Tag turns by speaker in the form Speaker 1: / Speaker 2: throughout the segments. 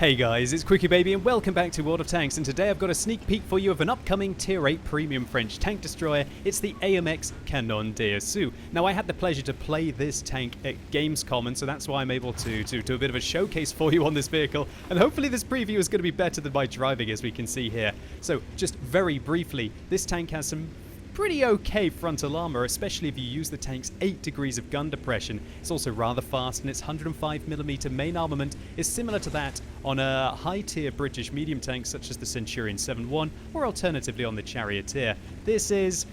Speaker 1: Hey guys, it's QuickyBaby and welcome back to World of Tanks, and today I've got a sneak peek for you of an upcoming Tier 8 premium French tank destroyer. It's the AMX Canon DSU. Now I had the pleasure to play this tank at Gamescom, and so that's why I'm able to do a bit of a showcase for you on this vehicle, and hopefully this preview is going to be better than my driving, as we can see here. So just very briefly, this tank has some pretty okay frontal armor, especially if you use the tank's 8 degrees of gun depression. It's also rather fast, and its 105mm main armament is similar to that on a high-tier British medium tank such as the Centurion 7-1, or alternatively on the Charioteer. This is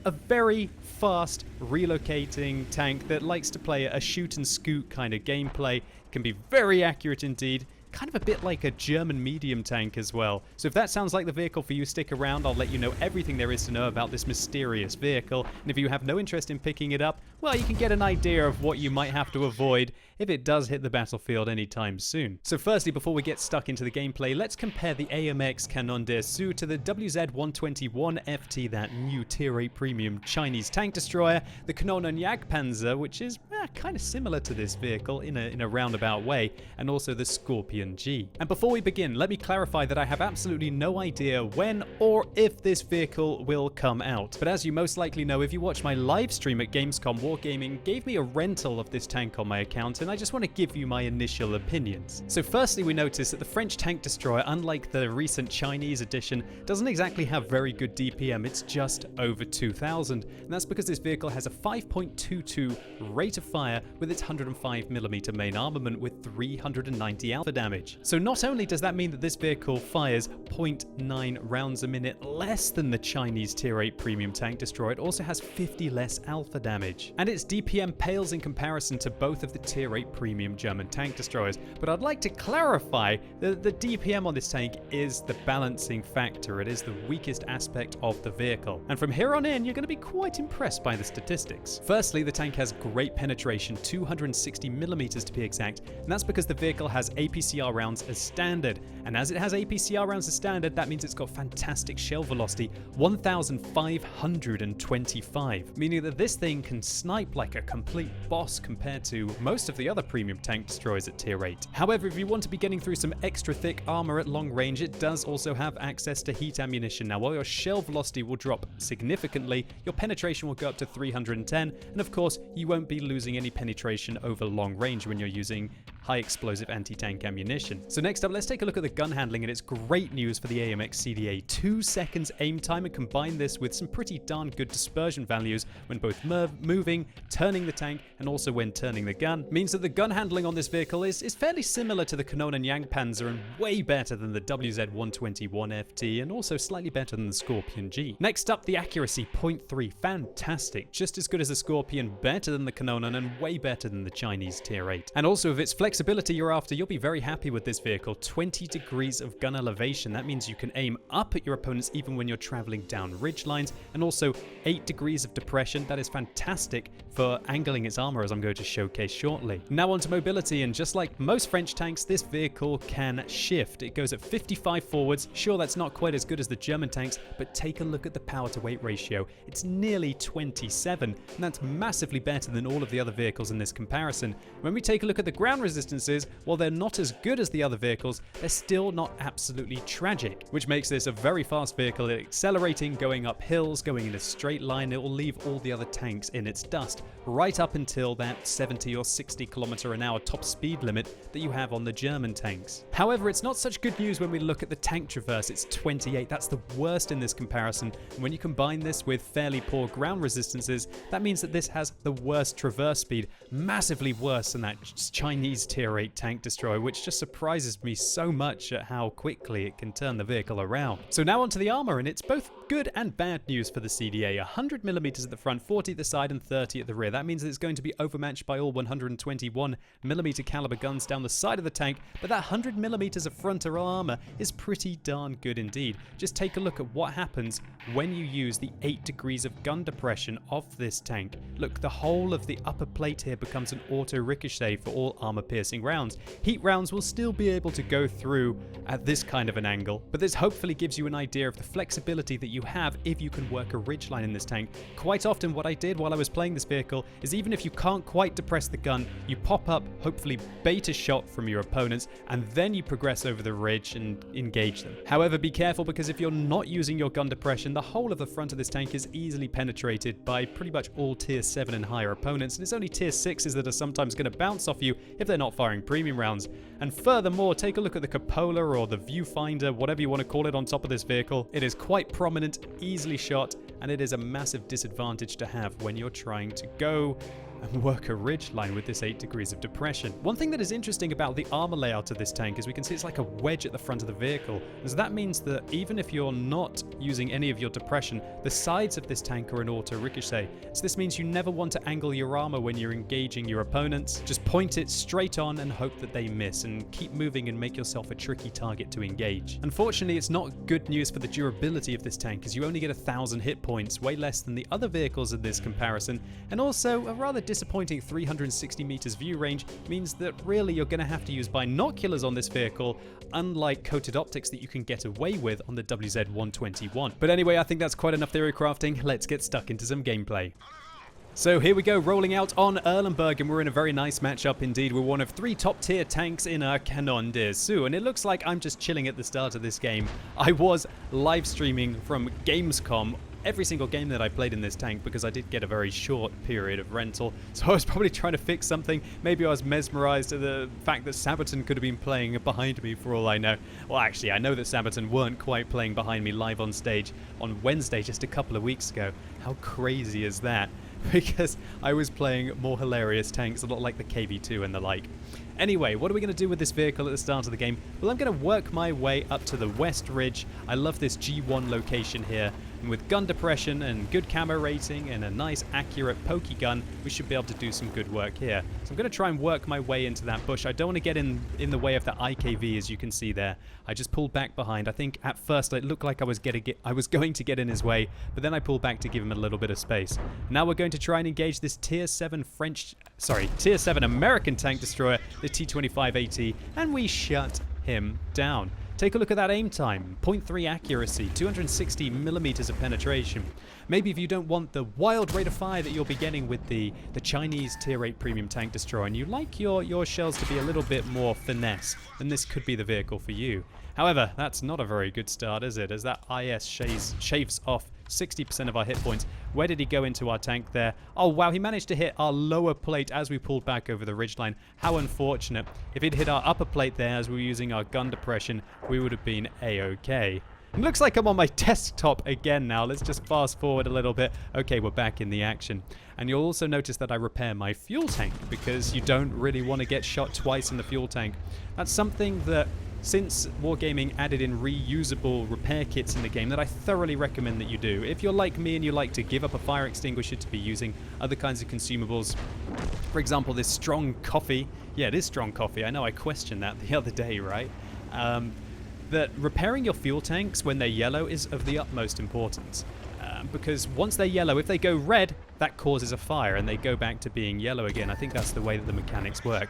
Speaker 1: a very fast relocating tank that likes to play a shoot and scoot kind of gameplay. Can be very accurate indeed. Kind of a bit like a German medium tank as well. So if that sounds like the vehicle for you, stick around. I'll let you know everything there is to know about this mysterious vehicle. And if you have no interest in picking it up, well, you can get an idea of what you might have to avoid if it does hit the battlefield anytime soon. So firstly, before we get stuck into the gameplay, let's compare the AMX Canon DSU to the WZ-121FT, that new Tier 8 premium Chinese tank destroyer, the Canon Jagdpanzer, which is kind of similar to this vehicle in a roundabout way, and also the Scorpion G. And before we begin, let me clarify that I have absolutely no idea when or if this vehicle will come out. But as you most likely know, if you watch my live stream at Gamescom, Wargaming gave me a rental of this tank on my account, and I just want to give you my initial opinions. So firstly, we notice that the French tank destroyer, unlike the recent Chinese edition, doesn't exactly have very good DPM. It's just over 2,000, and that's because this vehicle has a 5.22 rate of fire with its 105mm main armament with 390 alpha damage. So not only does that mean that this vehicle fires 0.9 rounds a minute less than the Chinese Tier 8 premium tank destroyer, it also has 50 less alpha damage. And its DPM pales in comparison to both of the Tier 8 premium German tank destroyers. But I'd like to clarify that the DPM on this tank is the balancing factor. It is the weakest aspect of the vehicle. And from here on in, you're going to be quite impressed by the statistics. Firstly, the tank has great penetration, 260mm to be exact, and that's because the vehicle has APCR rounds as standard. And as it has APCR rounds as standard, that means it's got fantastic shell velocity, 1,525, meaning that this thing can snipe like a complete boss compared to most of the other premium tank destroyers at Tier 8. However, if you want to be getting through some extra thick armor at long range, it does also have access to heat ammunition. Now, while your shell velocity will drop significantly, your penetration will go up to 310, and of course, you won't be losing any penetration over long range when you're using high explosive anti-tank ammunition. So next up, let's take a look at the gun handling, and it's great news for the AMX CDA. 2 seconds aim time, and combine this with some pretty darn good dispersion values when both moving, turning the tank, and also when turning the gun, means that the gun handling on this vehicle is fairly similar to the Canon Jagdpanzer and way better than the WZ-121FT, and also slightly better than the Scorpion G. Next up, the accuracy, 0.3, fantastic. Just as good as the Scorpion, better than the Canon, and way better than the Chinese Tier 8. And also, if it's flexibility you're after, you'll be very happy with this vehicle. 20 degrees of gun elevation. That means you can aim up at your opponents even when you're traveling down ridge lines, and also 8 degrees of depression. That is fantastic for angling its armor, as I'm going to showcase shortly. Now onto mobility, and just like most French tanks, this vehicle can shift. It goes at 55 forwards. Sure, that's not quite as good as the German tanks, but take a look at the power to weight ratio. It's nearly 27, and that's massively better than all of the other vehicles in this comparison. When we take a look at the ground resistances, while they're not as good as the other vehicles, they're still not absolutely tragic, which makes this a very fast vehicle. Accelerating, going up hills, going in a straight line, it will leave all the other tanks in its dust, right up until that 70 or 60 km/h top speed limit that you have on the German tanks. However, it's not such good news when we look at the tank traverse. It's 28. That's the worst in this comparison. And when you combine this with fairly poor ground resistances, that means that this has the worst traverse speed, massively worse than that Chinese Tier 8 tank destroyer, which just surprises me so much at how quickly it can turn the vehicle around. So now onto the armor, and it's both good and bad news for the CDA. 100mm at the front, 40 at the side, and 30 at the rear. That means that it's going to be overmatched by all 121mm caliber guns down the side of the tank, but that 100mm of frontal armor is pretty darn good indeed. Just take a look at what happens when you use the 8 degrees of gun depression of this tank. Look, the whole of the upper plate here becomes an auto ricochet for all armor piercing piercing rounds. Heat rounds will still be able to go through at this kind of an angle, but this hopefully gives you an idea of the flexibility that you have if you can work a ridgeline in this tank. Quite often what I did while I was playing this vehicle is even if you can't quite depress the gun, you pop up, hopefully bait a shot from your opponents, and then you progress over the ridge and engage them. However, be careful, because if you're not using your gun depression, the whole of the front of this tank is easily penetrated by pretty much all tier 7 and higher opponents, and it's only tier 6s that are sometimes going to bounce off you if they're not firing premium rounds. And furthermore, take a look at the cupola or the viewfinder, whatever you want to call it, on top of this vehicle. It is quite prominent, easily shot, and it is a massive disadvantage to have when you're trying to go and work a ridge line with this 8 degrees of depression. One thing that is interesting about the armor layout of this tank is we can see it's like a wedge at the front of the vehicle. And so that means that even if you're not using any of your depression, the sides of this tank are an auto ricochet. So this means you never want to angle your armor when you're engaging your opponents. Just point it straight on and hope that they miss, and keep moving and make yourself a tricky target to engage. Unfortunately, it's not good news for the durability of this tank, as you only get 1,000 hit points, way less than the other vehicles in this comparison, and also a rather disappointing 360 meters view range means that really you're going to have to use binoculars on this vehicle, unlike coated optics that you can get away with on the WZ-121. But anyway, I think that's quite enough theory crafting. Let's get stuck into some gameplay. So here we go, rolling out on Erlenberg, and we're in a very nice matchup indeed. We're one of 3 top tier tanks in our Canon Dessous, and it looks like I'm just chilling at the start of this game. I was live streaming from Gamescom every single game that I played in this tank, because I did get a very short period of rental, so I was probably trying to fix something. Maybe I was mesmerized at the fact that Sabaton could have been playing behind me for all I know. Well, actually, I know that Sabaton weren't quite playing behind me live on stage on Wednesday just a couple of weeks ago. How crazy is that? Because I was playing more hilarious tanks, a lot like the KV2 and the like. Anyway, what are we going to do with this vehicle at the start of the game? Well, I'm going to work my way up to the West Ridge. I love this G1 location here. And with gun depression and good camo rating and a nice accurate pokey gun, we should be able to do some good work here. So I'm going to try and work my way into that bush. I don't want to get in the way of the IKV, as you can see there. I just pulled back behind. I think at first it looked like I was going to get in his way, but then I pulled back to give him a little bit of space. Now we're going to try and engage this tier 7 American tank destroyer, the T-25AT, and we shut him down. Take a look at that aim time, 0.3 accuracy, 260 millimeters of penetration. Maybe if you don't want the wild rate of fire that you'll be getting with the Chinese tier 8 premium tank destroyer, and you like your shells to be a little bit more finesse, then this could be the vehicle for you. However, that's not a very good start, is it? As that IS shaves off 60% of our hit points. Where did he go into our tank there? Oh wow, he managed to hit our lower plate as we pulled back over the ridgeline. How unfortunate. If he'd hit our upper plate there as we were using our gun depression, we would have been A-okay. It looks like I'm on my desktop again now. Let's just fast forward a little bit. Okay, we're back in the action. And you'll also notice that I repair my fuel tank, because you don't really want to get shot twice in the fuel tank. That's something that, since Wargaming added in reusable repair kits in the game, that I thoroughly recommend that you do. If you're like me and you like to give up a fire extinguisher to be using other kinds of consumables, for example, this strong coffee. Yeah, it is strong coffee. I know, I questioned that the other day, right? That repairing your fuel tanks when they're yellow is of the utmost importance. Because once they're yellow, if they go red, that causes a fire and they go back to being yellow again. I think that's the way that the mechanics work.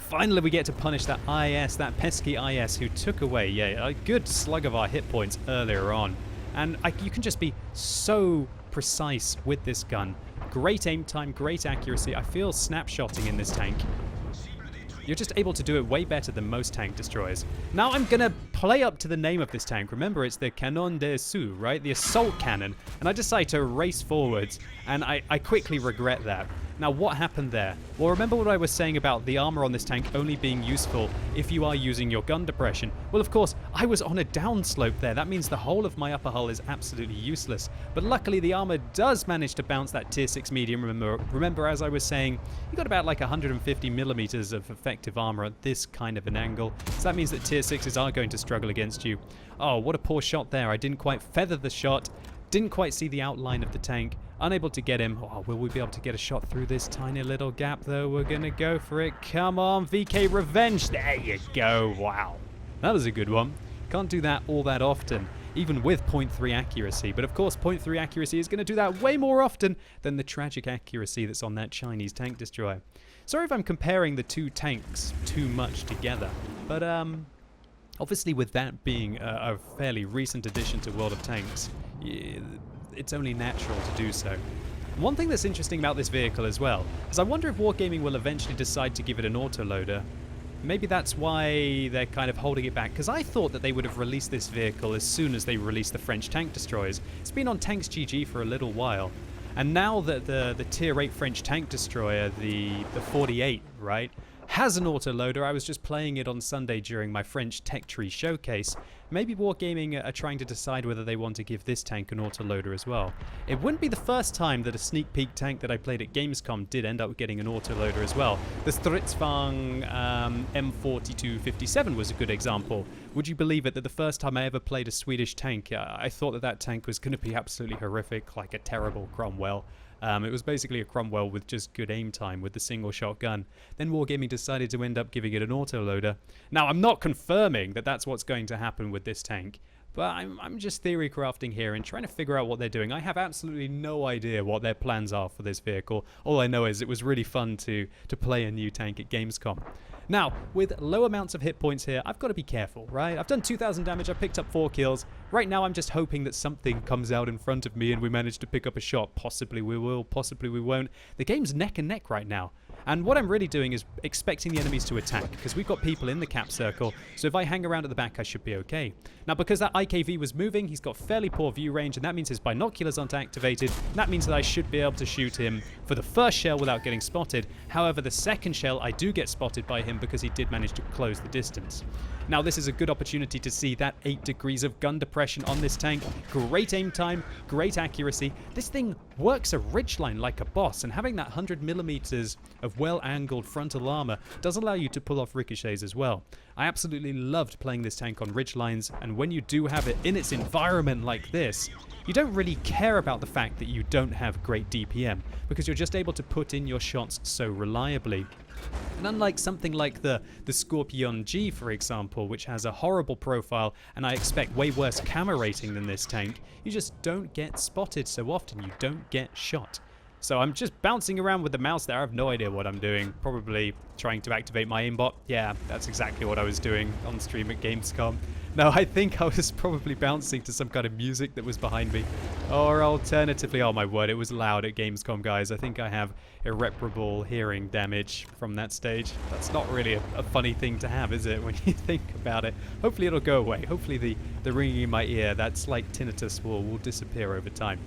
Speaker 1: Finally, we get to punish that IS, that pesky IS who took away, a good slug of our hit points earlier on. And you can just be so precise with this gun. Great aim time, great accuracy. I feel snapshotting in this tank. You're just able to do it way better than most tank destroyers. Now I'm gonna play up to the name of this tank. Remember, it's the Canon Dessous, right? The assault cannon. And I decide to race forwards, and I quickly regret that. Now, what happened there? Well, remember what I was saying about the armor on this tank only being useful if you are using your gun depression? Well, of course, I was on a downslope there. That means the whole of my upper hull is absolutely useless. But luckily, the armor does manage to bounce that tier 6 medium. Remember, as I was saying, you got about like 150 millimeters of effective armor at this kind of an angle. So that means that tier 6s are going to struggle against you. Oh, what a poor shot there. I didn't quite feather the shot. Didn't quite see the outline of the tank. Unable to get him. Oh, will we be able to get a shot through this tiny little gap, though? We're going to go for it. Come on, VK Revenge. There you go. Wow. That was a good one. Can't do that all that often, even with 0.3 accuracy. But of course, 0.3 accuracy is going to do that way more often than the tragic accuracy that's on that Chinese tank destroyer. Sorry if I'm comparing the two tanks too much together, but obviously with that being a fairly recent addition to World of Tanks, it's only natural to do so. One thing that's interesting about this vehicle as well is I wonder if Wargaming will eventually decide to give it an autoloader. Maybe that's why they're kind of holding it back, because I thought that they would have released this vehicle as soon as they released the French tank destroyers. It's been on Tanks GG for a little while, and now that the Tier 8 French tank destroyer, the 48, right, has an autoloader. I was just playing it on Sunday during my French Tech Tree showcase. Maybe Wargaming are trying to decide whether they want to give this tank an autoloader as well. It wouldn't be the first time that a sneak peek tank that I played at Gamescom did end up getting an autoloader as well. The Stritzfang M4257 was a good example. Would you believe it that the first time I ever played a Swedish tank, I thought that tank was going to be absolutely horrific, like a terrible Cromwell. It was basically a Cromwell with just good aim time with the single shotgun. Then Wargaming decided to end up giving it an autoloader. Now, I'm not confirming that that's what's going to happen with this tank, but I'm just theory crafting here and trying to figure out what they're doing. I have absolutely no idea what their plans are for this vehicle. All I know is it was really fun to play a new tank at Gamescom. Now, with low amounts of hit points here, I've got to be careful, right? I've done 2,000 damage, I picked up 4 kills. Right now, I'm just hoping that something comes out in front of me and we manage to pick up a shot. Possibly we will, possibly we won't. The game's neck and neck right now. And what I'm really doing is expecting the enemies to attack, because we've got people in the cap circle, so if I hang around at the back, I should be okay. Now, because that IKV was moving, he's got fairly poor view range, and that means his binoculars aren't activated. That means that I should be able to shoot him for the first shell without getting spotted. However, the second shell, I do get spotted by him because he did manage to close the distance. Now, this is a good opportunity to see that 8 degrees of gun depression on this tank. Great aim time, great accuracy. This thing works a ridgeline like a boss, and having that 100 millimeters of well-angled frontal armor does allow you to pull off ricochets as well. I absolutely loved playing this tank on ridgelines, and when you do have it in its environment like this, you don't really care about the fact that you don't have great DPM, because you're just able to put in your shots so reliably. And unlike something like the Scorpion G, for example, which has a horrible profile and I expect way worse camera rating than this tank, you just don't get spotted so often, you don't get shot. So I'm just bouncing around with the mouse there. I have no idea what I'm doing. Probably trying to activate my aimbot. Yeah, that's exactly what I was doing on stream at Gamescom. No, I think I was probably bouncing to some kind of music that was behind me. Or alternatively, oh my word, it was loud at Gamescom, guys. I think I have irreparable hearing damage from that stage. That's not really a funny thing to have, is it, when you think about it? Hopefully it'll go away. Hopefully the ringing in my ear, that slight tinnitus will disappear over time.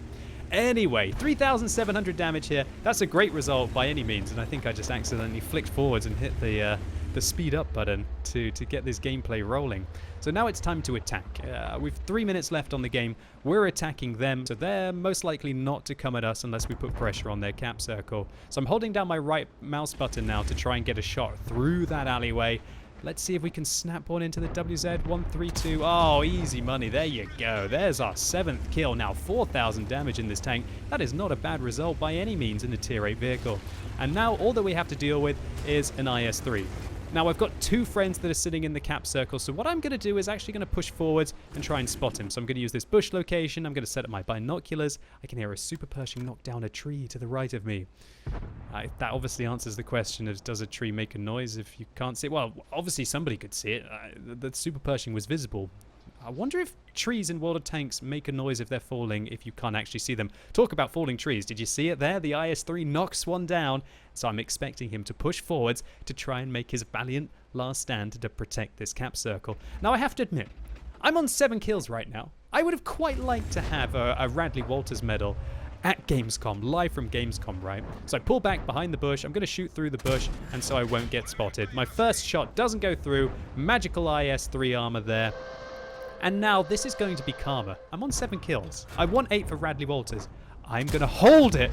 Speaker 1: Anyway, 3,700 damage here. That's a great result by any means, and I think I just accidentally flicked forwards and hit the speed up button to get this gameplay rolling. So now it's time to attack. We've 3 minutes left on the game. We're attacking them, so they're most likely not to come at us unless we put pressure on their cap circle. So I'm holding down my right mouse button now to try and get a shot through that alleyway. Let's see if we can snap one into the WZ-132. Oh, easy money. There you go. There's our 7th kill. Now 4,000 damage in this tank. That is not a bad result by any means in a Tier 8 vehicle. And now all that we have to deal with is an IS-3. Now I've got 2 friends that are sitting in the cap circle, so what I'm going to do is actually going to push forwards and try and spot him. So I'm going to use this bush location. I'm going to set up my binoculars. I can hear a Super Pershing knock down a tree to the right of me. That obviously answers the question of, does a tree make a noise if you can't see it? Well, obviously somebody could see it. The Super Pershing was visible. I wonder if trees in World of Tanks make a noise if they're falling if you can't actually see them. Talk about falling trees. Did you see it there? The IS-3 knocks one down. So I'm expecting him to push forwards to try and make his valiant last stand to protect this cap circle. Now I have to admit, I'm on 7 kills right now. I would have quite liked to have a Radley Walters medal at Gamescom, live from Gamescom, right? So I pull back behind the bush, I'm going to shoot through the bush, and so I won't get spotted. My first shot doesn't go through, magical IS-3 armor there. And now this is going to be karma. I'm on 7 kills. I want 8 for Radley Walters. I'm going to hold it.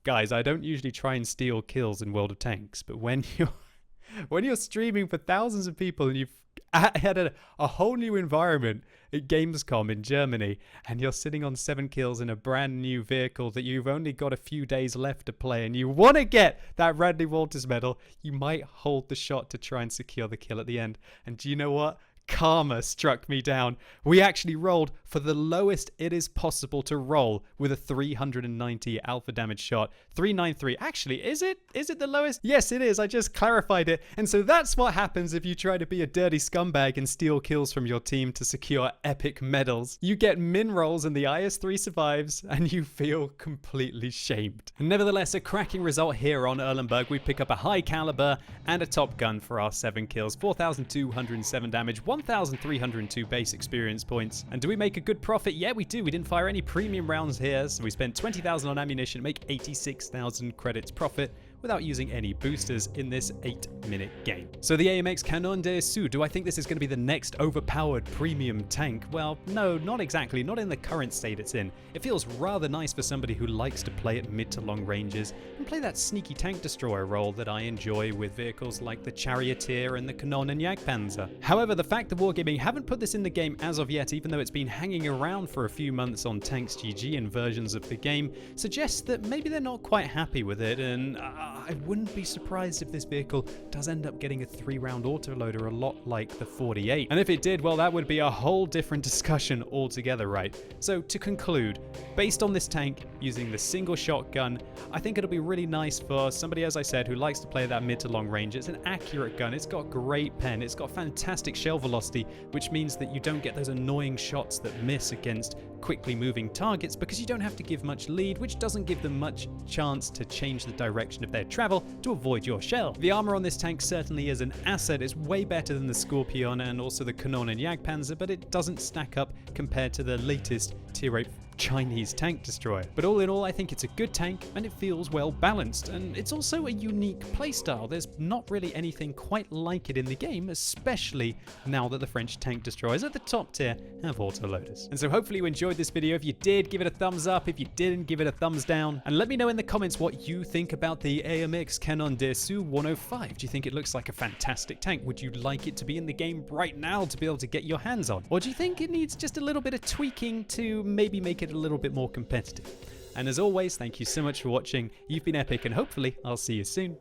Speaker 1: Guys, I don't usually try and steal kills in World of Tanks, but when you're streaming for thousands of people and you've had a whole new environment at Gamescom in Germany, and you're sitting on 7 kills in a brand new vehicle that you've only got a few days left to play, and you want to get that Radley Walters medal, you might hold the shot to try and secure the kill at the end. And do you know what? karma struck me down. We actually rolled for the lowest it is possible to roll with a 390 alpha damage shot. 393. Actually, is it? Is it the lowest? Yes, it is. I just clarified it. And so that's what happens if you try to be a dirty scumbag and steal kills from your team to secure epic medals. You get min rolls and the IS-3 survives and you feel completely shamed. Nevertheless, a cracking result here on Erlenberg. We pick up a high caliber and a top gun for our 7 kills. 4,207 damage, 1,302 base experience points. And do we make a good profit? Yeah, we do. We didn't fire any premium rounds here, so we spent 20,000 on ammunition, make 86,000 credits profit without using any boosters in this 8-minute game. So the AMX Canon DSU, do I think this is going to be the next overpowered premium tank? Well, no, not exactly, not in the current state it's in. It feels rather nice for somebody who likes to play at mid to long ranges and play that sneaky tank destroyer role that I enjoy with vehicles like the Charioteer and the Canon and Jagdpanzer. However, the fact that Wargaming haven't put this in the game as of yet, even though it's been hanging around for a few months on Tanks GG and versions of the game, suggests that maybe they're not quite happy with it, and I wouldn't be surprised if this vehicle does end up getting a 3-round autoloader a lot like the 48. And if it did, well, that would be a whole different discussion altogether, right? So to conclude, based on this tank using the single shotgun, I think it'll be really nice for somebody, as I said, who likes to play that mid to long range. It's an accurate gun, it's got great pen, it's got fantastic shell velocity, which means that you don't get those annoying shots that miss against quickly moving targets because you don't have to give much lead, which doesn't give them much chance to change the direction of their travel to avoid your shell. The armor on this tank certainly is an asset. It's way better than the Scorpion and also the Canon and Jagdpanzer, but it doesn't stack up compared to the latest Tier 8 Chinese tank destroyer. But all in all, I think it's a good tank and it feels well balanced, and it's also a unique playstyle. There's not really anything quite like it in the game, especially now that the French tank destroyers at the top tier have autoloaders. And so hopefully you enjoyed this video. If you did, give it a thumbs up. If you didn't, give it a thumbs down. And let me know in the comments what you think about the AMX Canon DSU 105. Do you think it looks like a fantastic tank? Would you like it to be in the game right now to be able to get your hands on? Or do you think it needs just a little bit of tweaking to maybe make it a little bit more competitive? And as always, thank you so much for watching. You've been epic, and hopefully I'll see you soon.